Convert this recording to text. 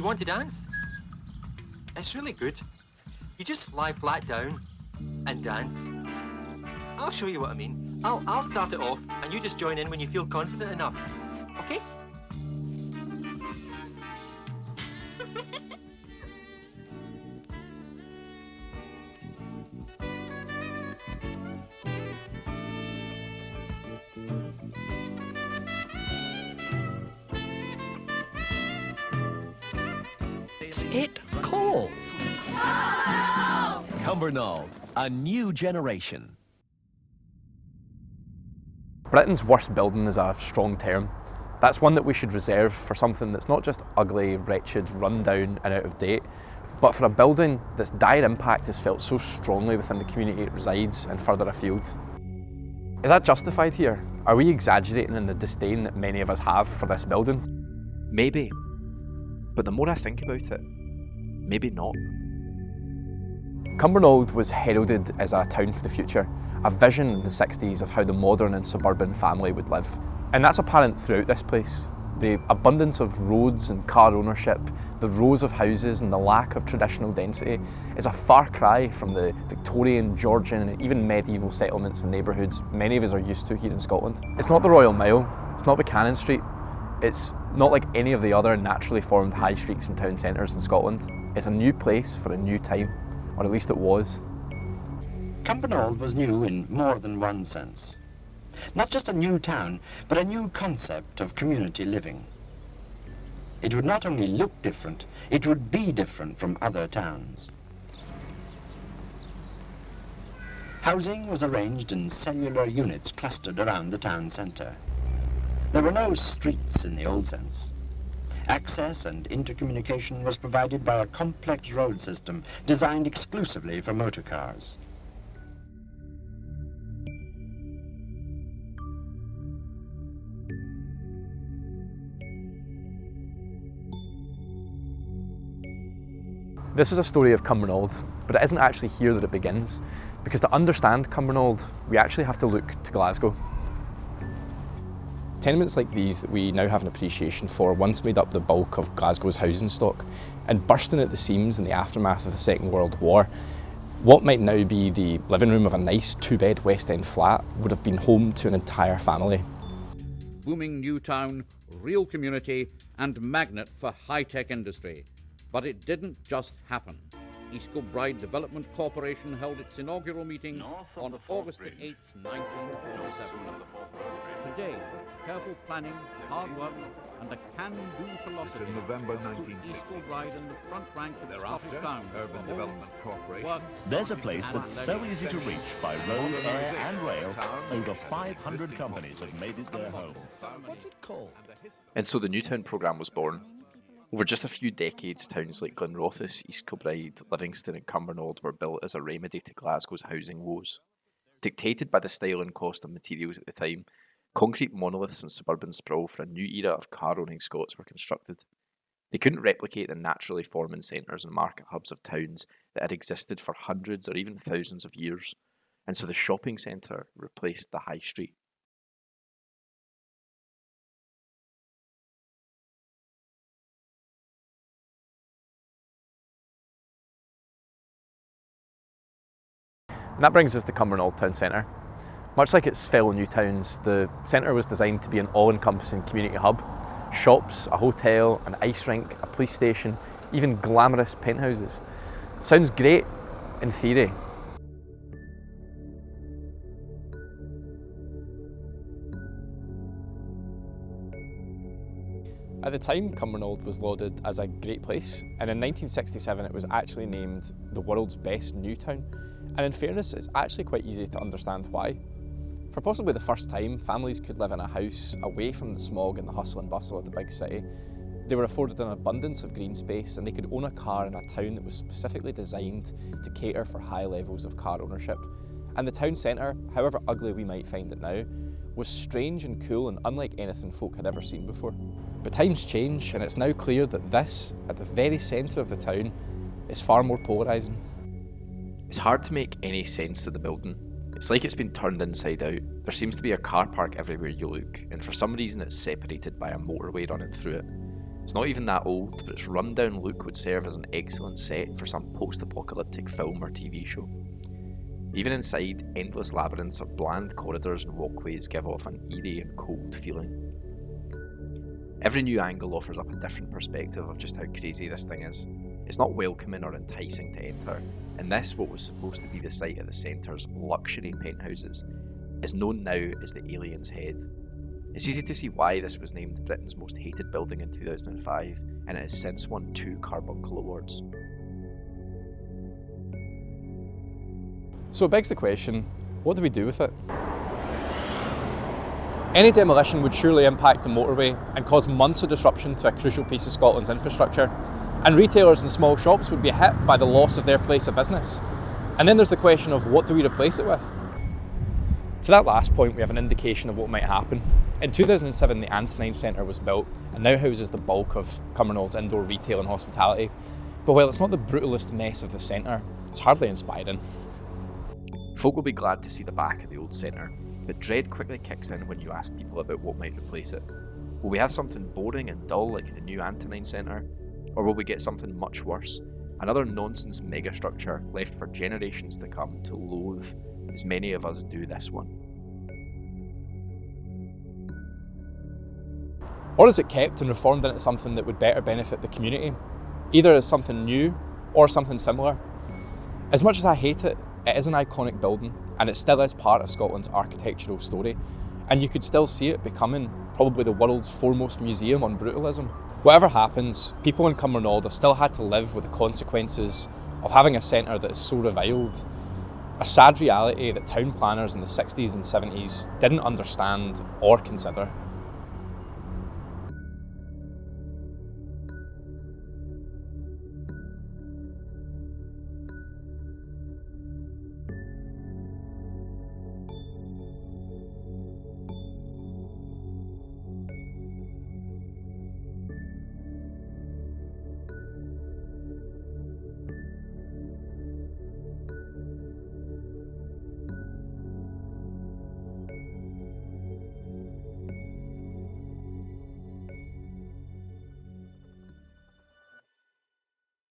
You want to dance? It's really good. You just lie flat down and dance. I'll show you what I mean. I'll start it off, and you just join in when you feel confident enough. Okay? Is it cold? Cumbernauld, a new generation. Britain's worst building is a strong term. That's one that we should reserve for something that's not just ugly, wretched, run down and out of date, but for a building that's dire impact is felt so strongly within the community it resides and further afield. Is that justified here? Are we exaggerating in the disdain that many of us have for this building? Maybe. But the more I think about it, maybe not. Cumbernauld was heralded as a town for the future, a vision in the 60s of how the modern and suburban family would live. And that's apparent throughout this place. The abundance of roads and car ownership, the rows of houses and the lack of traditional density is a far cry from the Victorian, Georgian and even medieval settlements and neighbourhoods many of us are used to here in Scotland. It's not the Royal Mile, it's not Buchanan Street, it's not like any of the other naturally formed high streets and town centres in Scotland. It's a new place for a new time, or at least it was. Cumbernauld was new in more than one sense. Not just a new town, but a new concept of community living. It would not only look different, it would be different from other towns. Housing was arranged in cellular units clustered around the town centre. There were no streets in the old sense. Access and intercommunication was provided by a complex road system designed exclusively for motor cars. This is a story of Cumbernauld, but it isn't actually here that it begins, because to understand Cumbernauld, we actually have to look to Glasgow. Tenements like these that we now have an appreciation for once made up the bulk of Glasgow's housing stock, and bursting at the seams in the aftermath of the Second World War, what might now be the living room of a nice two-bed West End flat would have been home to an entire family. Booming new town, real community, and magnet for high-tech industry. But it didn't just happen. East Kilbride Development Corporation held its inaugural meeting on August 8, 1947. Today, careful planning, hard work, and a can-do philosophy in November put 1960. East Kilbride in the front rank of Scottish towns. Urban Development Corporation. There's a place that's so easy to reach by road, air and rail, over 500 companies have made it their home. What's it called? And so the Newtown programme was born. Over just a few decades, towns like Glenrothes, East Kilbride, Livingston and Cumbernauld were built as a remedy to Glasgow's housing woes. Dictated by the style and cost of materials at the time, concrete monoliths and suburban sprawl for a new era of car-owning Scots were constructed. They couldn't replicate the naturally forming centres and market hubs of towns that had existed for hundreds or even thousands of years, and so the shopping centre replaced the high street. And that brings us to Cumbernauld Town Centre. Much like its fellow new towns, the centre was designed to be an all-encompassing community hub. Shops, a hotel, an ice rink, a police station, even glamorous penthouses. Sounds great in theory. At the time, Cumbernauld was lauded as a great place, and in 1967 it was actually named the world's best new town. And in fairness, it's actually quite easy to understand why. For possibly the first time, families could live in a house away from the smog and the hustle and bustle of the big city. They were afforded an abundance of green space, and they could own a car in a town that was specifically designed to cater for high levels of car ownership. And the town centre, however ugly we might find it now, was strange and cool and unlike anything folk had ever seen before. But times change, and it's now clear that this, at the very centre of the town, is far more polarising. It's hard to make any sense of the building. It's like it's been turned inside out. There seems to be a car park everywhere you look, and for some reason it's separated by a motorway running through it. It's not even that old, but its rundown look would serve as an excellent set for some post-apocalyptic film or TV show. Even inside, endless labyrinths of bland corridors and walkways give off an eerie and cold feeling. Every new angle offers up a different perspective of just how crazy this thing is. It's not welcoming or enticing to enter, and this, what was supposed to be the site of the centre's luxury penthouses, is known now as the Alien's Head. It's easy to see why this was named Britain's most hated building in 2005, and it has since won 2 Carbuncle Awards. So it begs the question, what do we do with it? Any demolition would surely impact the motorway and cause months of disruption to a crucial piece of Scotland's infrastructure, and retailers and small shops would be hit by the loss of their place of business. And then there's the question of what do we replace it with? To that last point, we have an indication of what might happen. In 2007, the Antonine Centre was built and now houses the bulk of Cumbernauld indoor retail and hospitality. But while it's not the brutalist mess of the centre, it's hardly inspiring. Folk will be glad to see the back of the old centre, but dread quickly kicks in when you ask people about what might replace it. Will we have something boring and dull like the new Antonine Centre? Or will we get something much worse? Another nonsense megastructure left for generations to come to loathe, as many of us do this one. Or is it kept and reformed into something that would better benefit the community? Either as something new or something similar. As much as I hate it, it is an iconic building and it still is part of Scotland's architectural story, and you could still see it becoming probably the world's foremost museum on brutalism. Whatever happens, people in Cumbernauld have still had to live with the consequences of having a centre that is so reviled. A sad reality that town planners in the 60s and 70s didn't understand or consider.